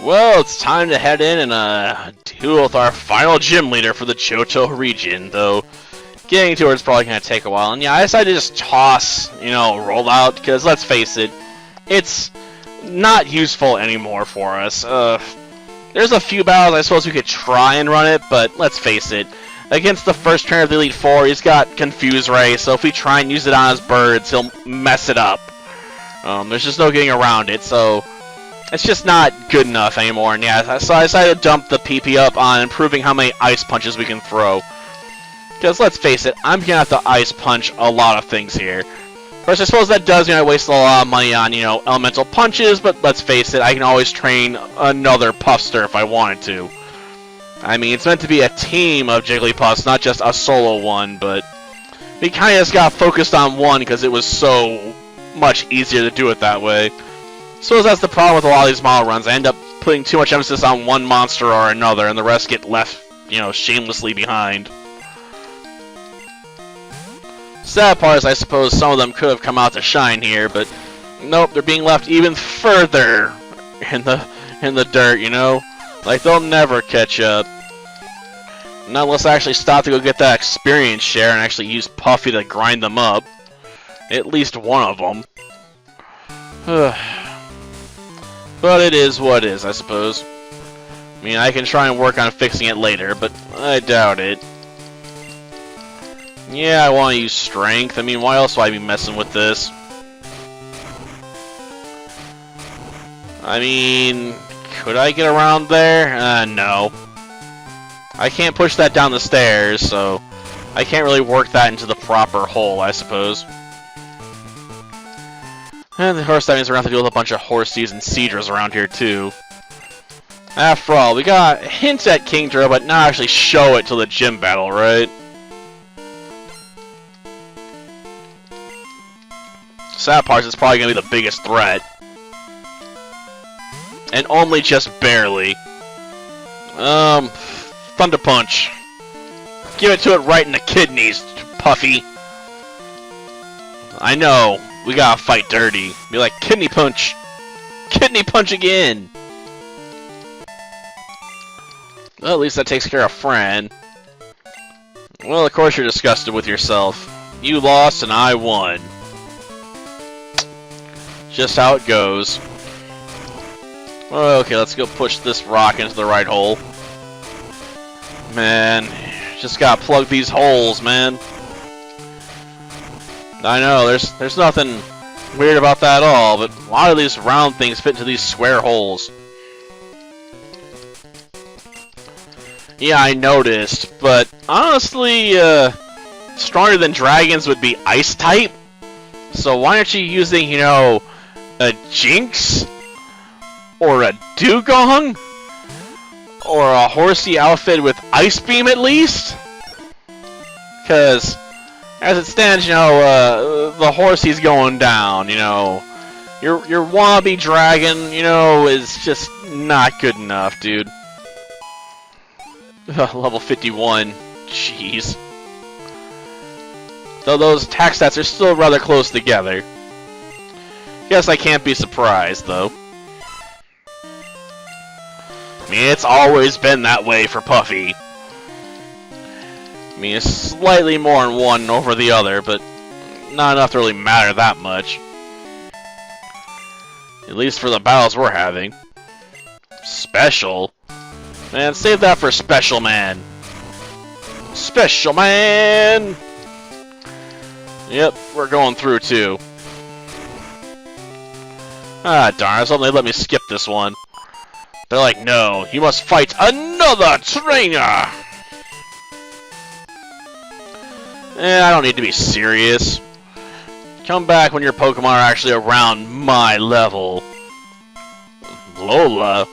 Well, it's time to head in and duel with our final gym leader for the Johto region, though getting to her is probably going to take a while. And yeah, I decided to just toss, roll out, because let's face it, it's not useful anymore for us. There's a few battles I suppose we could try and run it, but let's face it, against the first trainer of the Elite Four, he's got Confuse Ray, so if we try and use it on his birds, he'll mess it up. There's just no getting around it, so it's just not good enough anymore. And yeah, so I decided to dump the PP up on improving how many ice punches we can throw. Because let's face it, I'm gonna have to ice punch a lot of things here. Of course, I suppose that does mean I waste a lot of money on, elemental punches, but let's face it, I can always train another Puffster if I wanted to. I mean, it's meant to be a team of Jigglypuffs, not just a solo one, but we kind of just got focused on one because it was so much easier to do it that way. So that's the problem with a lot of these model runs. I end up putting too much emphasis on one monster or another, and the rest get left, shamelessly behind. Sad part is, I suppose some of them could have come out to shine here, but nope, they're being left even further in the dirt, Like they'll never catch up. Not unless I actually stop to go get that experience share and actually use Puffy to grind them up. At least one of them. But it is what it is, I suppose. I mean, I can try and work on fixing it later, but I doubt it. Yeah, I want to use strength. I mean, why else would I be messing with this? I mean, could I get around there? No. I can't push that down the stairs, so I can't really work that into the proper hole, I suppose. And of course, that means we're going to have to deal with a bunch of Horseys and Seadras around here, too. After all, we got hints at Kingdra, but not actually show it till the gym battle, right? Sad part is it's probably going to be the biggest threat. And only just barely. Thunder Punch. Give it to it right in the kidneys, Puffy. I know. We gotta fight dirty. Be like, Kidney Punch! Kidney Punch again! Well, at least that takes care of Fran. Well, of course you're disgusted with yourself. You lost and I won. Just how it goes. Okay, let's go push this rock into the right hole. Man, just gotta plug these holes, man. I know, there's nothing weird about that at all, but a lot of these round things fit into these square holes. Yeah, I noticed, but honestly, stronger than dragons would be ice type. So why aren't you using, a Jinx? Or a Dugong? Or a Horsey outfit with Ice Beam at least? Because as it stands, the Horsey's going down, Your wannabe dragon, is just not good enough, dude. Level 51. Jeez. Though those attack stats are still rather close together. Guess I can't be surprised, though. I mean, it's always been that way for Puffy. I mean, it's slightly more in one over the other, but not enough to really matter that much. At least for the battles we're having. Special? Man, save that for Special Man. Special Man! Yep, we're going through too. Ah, darn, I was hoping they'd let me skip this one. They're like, no, you must fight another trainer! I don't need to be serious. Come back when your Pokemon are actually around my level. Lola?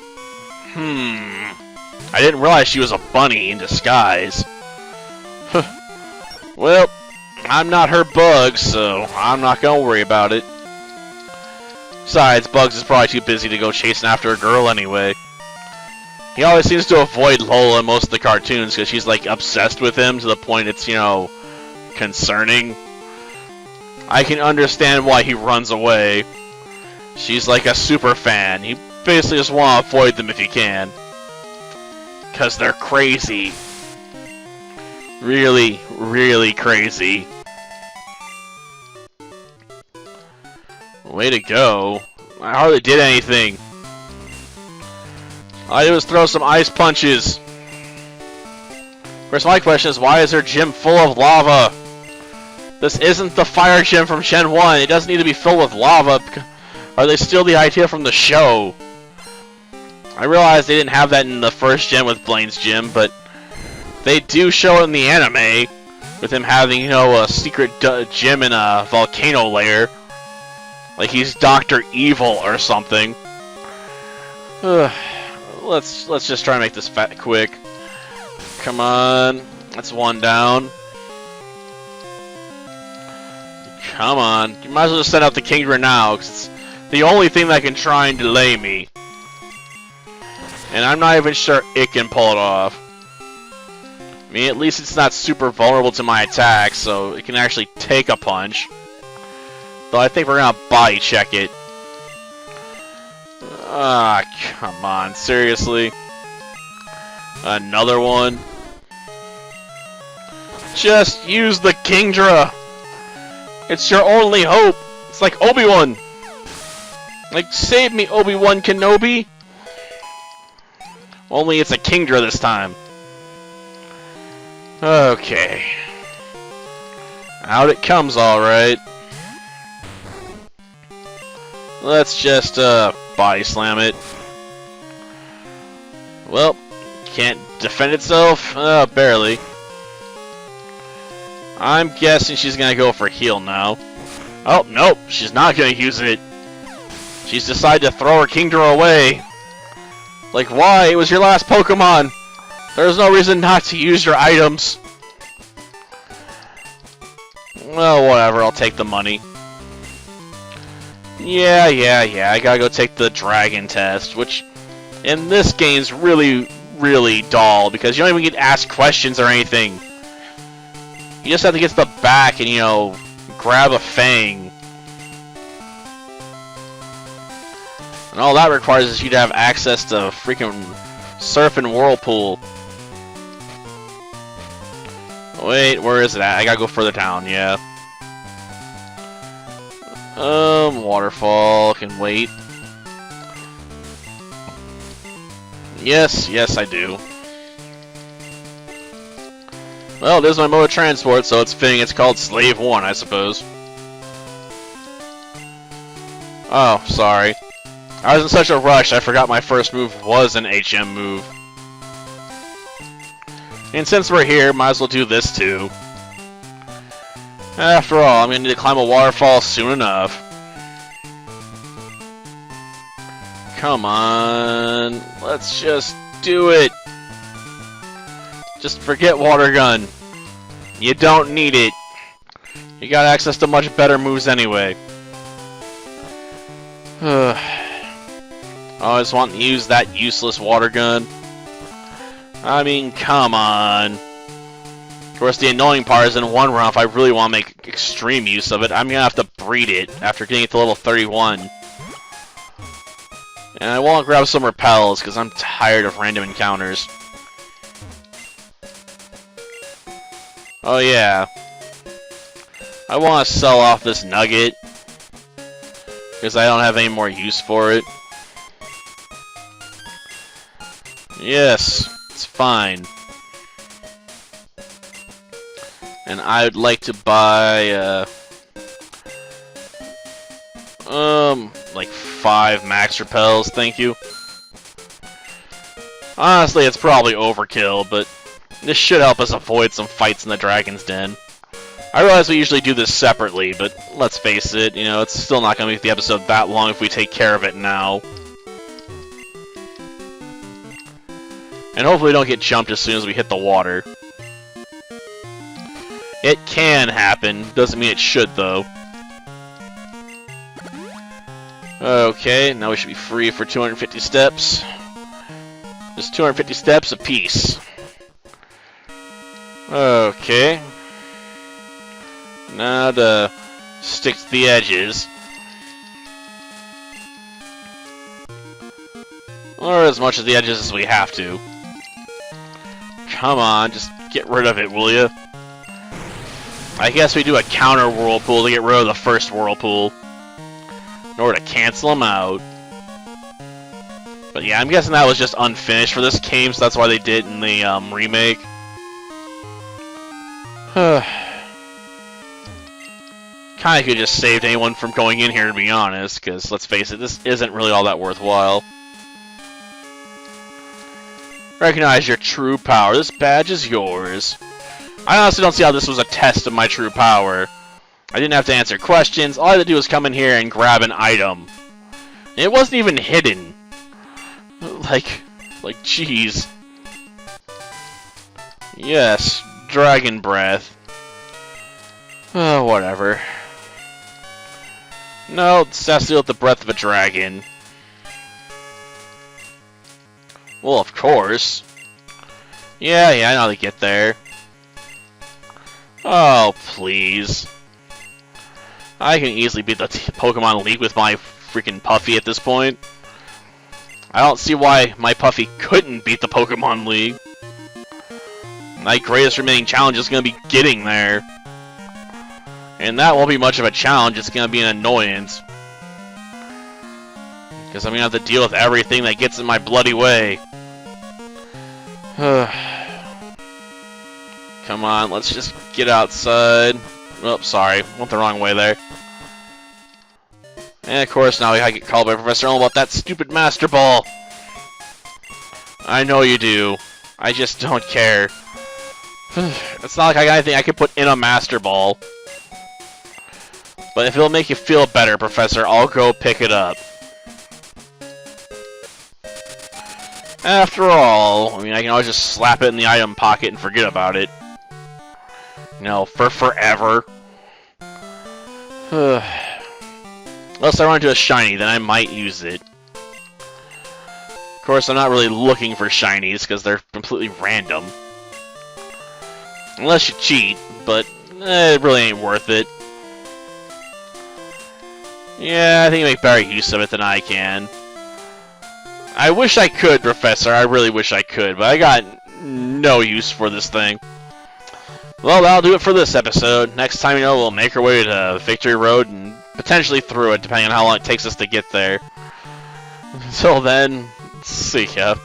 I didn't realize she was a bunny in disguise. Well, I'm not her Bug, so I'm not gonna worry about it. Besides, Bugs is probably too busy to go chasing after a girl anyway. He always seems to avoid Lola in most of the cartoons because she's like obsessed with him to the point it's, concerning. I can understand why he runs away. She's like a super fan. He basically just want to avoid them if you can. Because they're crazy. Really, really crazy. Way to go. I hardly did anything. All I did was throw some ice punches. Of course, my question is, why is their gym full of lava? This isn't the fire gym from Gen 1. It doesn't need to be filled with lava. Are they steal the idea from the show? I realize they didn't have that in the first gen with Blaine's gym, but they do show it in the anime with him having, you know, a secret gym in a volcano lair. Like he's Dr. Evil or something. Let's just try to make this quick. Come on. That's one down. Come on. You might as well just send out the Kingdra now, because it's the only thing that can try and delay me. And I'm not even sure it can pull it off. I mean, at least it's not super vulnerable to my attacks, so it can actually take a punch. Though I think we're gonna body check it. Ah, come on, seriously. Another one. Just use the Kingdra. It's your only hope. It's like Obi-Wan. Like, save me, Obi-Wan Kenobi. Only it's a Kingdra this time. Okay. Out it comes, alright. Let's just, body slam it. Well, can't defend itself? Barely. I'm guessing she's gonna go for heal now. Oh, nope, she's not gonna use it. She's decided to throw her Kingdra away. Like, why? It was your last Pokemon. There's no reason not to use your items. Well, whatever, I'll take the money. Yeah, I gotta go take the dragon test, which in this game's really, really dull, because you don't even get asked questions or anything. You just have to get to the back and, you know, grab a fang. And all that requires is you to have access to freaking Surf and Whirlpool. Wait, where is it at? I gotta go further down, yeah. Waterfall can wait. Yes, I do. Well, there's my mode of transport, so it's fitting it's called Slave 1, I suppose. Oh, sorry. I was in such a rush, I forgot my first move was an HM move. And since we're here, might as well do this too. After all, I'm gonna need to climb a waterfall soon enough. Come on, let's just do it. Just forget Water Gun. You don't need it. You got access to much better moves anyway. I just want to use that useless Water Gun. I mean, come on. Of course, the annoying part is in one round, if I really want to make extreme use of it, I'm going to have to breed it after getting it to level 31. And I want to grab some repels, because I'm tired of random encounters. Oh yeah. I want to sell off this nugget, because I don't have any more use for it. Yes, it's fine. And I would like to buy, like 5 max repels, thank you. Honestly, it's probably overkill, but this should help us avoid some fights in the Dragon's Den. I realize we usually do this separately, but let's face it, you know, it's still not going to make the episode that long if we take care of it now. And hopefully we don't get jumped as soon as we hit the water. It can happen, doesn't mean it should though. Okay, now we should be free for 250 steps. Just 250 steps apiece. Okay. Now to stick to the edges. Or as much of the edges as we have to. Come on, just get rid of it, will you? I guess we do a counter whirlpool to get rid of the first whirlpool in order to cancel them out. But yeah, I'm guessing that was just unfinished for this game, so that's why they did it in the remake. Kinda could just saved anyone from going in here, to be honest, because let's face it, this isn't really all that worthwhile. Recognize your true power. This badge is yours. I honestly don't see how this was a test of my true power. I didn't have to answer questions. All I had to do was come in here and grab an item. It wasn't even hidden. Like, jeez. Yes, dragon breath. Oh, whatever. No, this has to do with the breath of a dragon. Well, of course. Yeah, I know how to get there. Oh, please. I can easily beat the Pokemon League with my freaking Puffy at this point. I don't see why my Puffy couldn't beat the Pokemon League. My greatest remaining challenge is going to be getting there. And that won't be much of a challenge, it's going to be an annoyance. Because I'm going to have to deal with everything that gets in my bloody way. Come on, let's just get outside. Oh, sorry, went the wrong way there. And of course, now I get called by Professor Elm about that stupid Master Ball. I know you do. I just don't care. It's not like I got anything I could put in a Master Ball. But if it'll make you feel better, Professor, I'll go pick it up. After all, I mean, I can always just slap it in the item pocket and forget about it. You know, for forever. Unless I run into a shiny, then I might use it. Of course, I'm not really looking for shinies, because they're completely random. Unless you cheat, but it really ain't worth it. Yeah, I think you make better use of it than I can. I wish I could, Professor. I really wish I could, but I got no use for this thing. Well, that'll do it for this episode. Next time, we'll make our way to Victory Road and potentially through it, depending on how long it takes us to get there. Until then, see ya.